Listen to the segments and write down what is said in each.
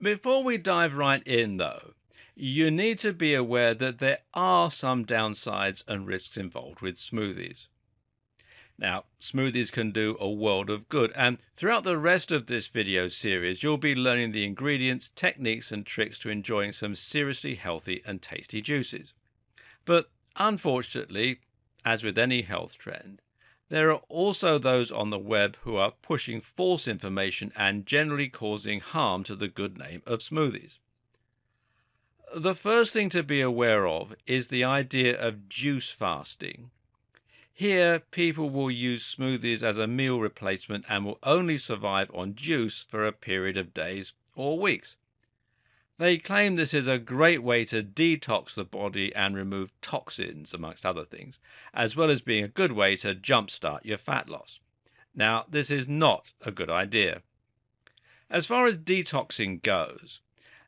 Before we dive right in, though, you need to be aware that there are some downsides and risks involved with smoothies. Now, smoothies can do a world of good, and throughout the rest of this video series, you'll be learning the ingredients, techniques, and tricks to enjoying some seriously healthy and tasty juices. But unfortunately, as with any health trend, there are also those on the web who are pushing false information and generally causing harm to the good name of smoothies. The first thing to be aware of is the idea of juice fasting. Here, people will use smoothies as a meal replacement and will only survive on juice for a period of days or weeks. They claim this is a great way to detox the body and remove toxins, amongst other things, as well as being a good way to jumpstart your fat loss. Now, this is not a good idea. As far as detoxing goes,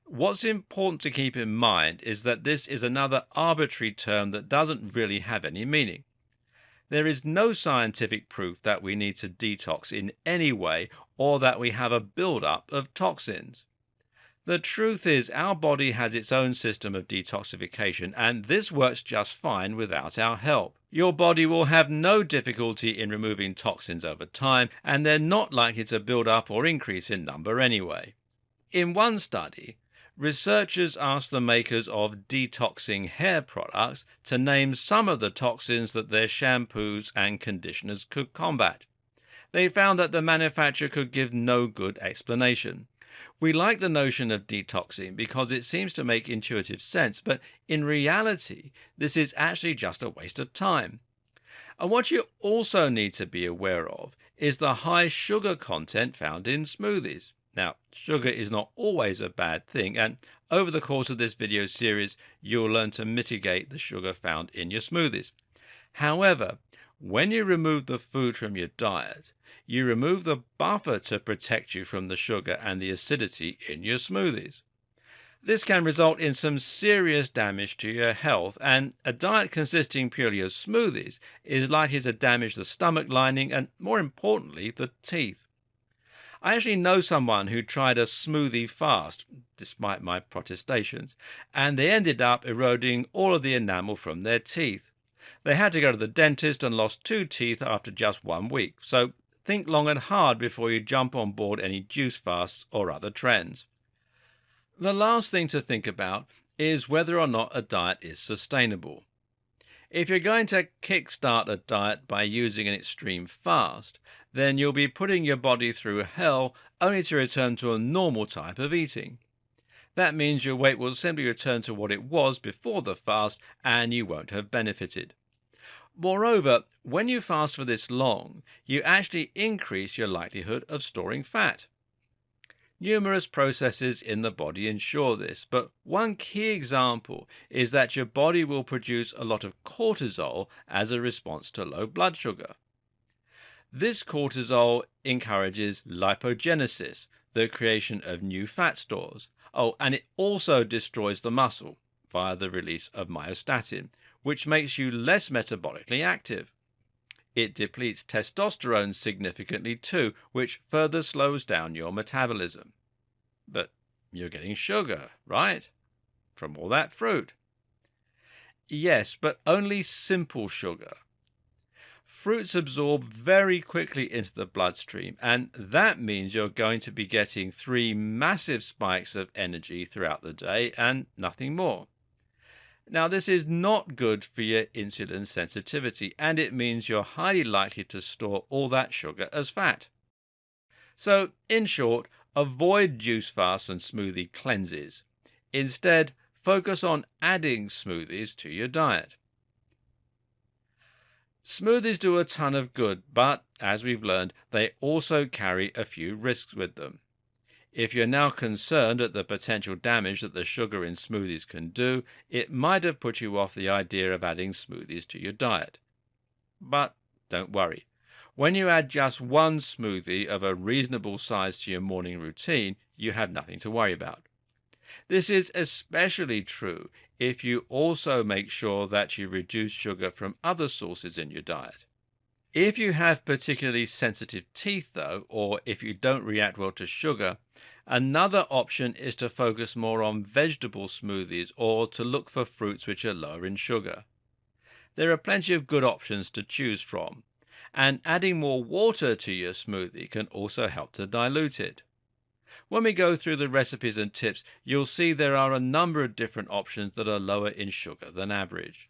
what's important to keep in mind is that this is another arbitrary term that doesn't really have any meaning. There is no scientific proof that we need to detox in any way or that we have a build-up of toxins. The truth is our body has its own system of detoxification, and this works just fine without our help. Your body will have no difficulty in removing toxins over time, and they're not likely to build up or increase in number anyway. In one study, researchers asked the makers of detoxing hair products to name some of the toxins that their shampoos and conditioners could combat. They found that the manufacturer could give no good explanation. We like the notion of detoxing because it seems to make intuitive sense, but in reality, this is actually just a waste of time. And what you also need to be aware of is the high sugar content found in smoothies. Now, sugar is not always a bad thing, and over the course of this video series, you'll learn to mitigate the sugar found in your smoothies. However, when you remove the food from your diet, you remove the buffer to protect you from the sugar and the acidity in your smoothies. This can result in some serious damage to your health, and a diet consisting purely of smoothies is likely to damage the stomach lining and, more importantly, the teeth. I actually know someone who tried a smoothie fast, despite my protestations, and they ended up eroding all of the enamel from their teeth. They had to go to the dentist and lost 2 teeth after just 1 week, so think long and hard before you jump on board any juice fasts or other trends. The last thing to think about is whether or not a diet is sustainable. If you're going to kickstart a diet by using an extreme fast, then you'll be putting your body through hell only to return to a normal type of eating. That means your weight will simply return to what it was before the fast and you won't have benefited. Moreover, when you fast for this long, you actually increase your likelihood of storing fat. Numerous processes in the body ensure this, but one key example is that your body will produce a lot of cortisol as a response to low blood sugar. This cortisol encourages lipogenesis, the creation of new fat stores. And it also destroys the muscle via the release of myostatin, which makes you less metabolically active. It depletes testosterone significantly too, which further slows down your metabolism. But you're getting sugar, right? From all that fruit. Yes, but only simple sugar. Fruits absorb very quickly into the bloodstream, and that means you're going to be getting 3 massive spikes of energy throughout the day and nothing more. Now, this is not good for your insulin sensitivity, and it means you're highly likely to store all that sugar as fat. So, in short, avoid juice fasts and smoothie cleanses. Instead, focus on adding smoothies to your diet. Smoothies do a ton of good, but, as we've learned, they also carry a few risks with them. If you're now concerned at the potential damage that the sugar in smoothies can do, it might have put you off the idea of adding smoothies to your diet. But don't worry. When you add just 1 smoothie of a reasonable size to your morning routine, you have nothing to worry about. This is especially true if you also make sure that you reduce sugar from other sources in your diet. If you have particularly sensitive teeth, though, or if you don't react well to sugar, Another option is to focus more on vegetable smoothies or to look for fruits which are lower in sugar. There are plenty of good options to choose from, and adding more water to your smoothie can also help to dilute it. When we go through the recipes and tips, you'll see there are a number of different options that are lower in sugar than average.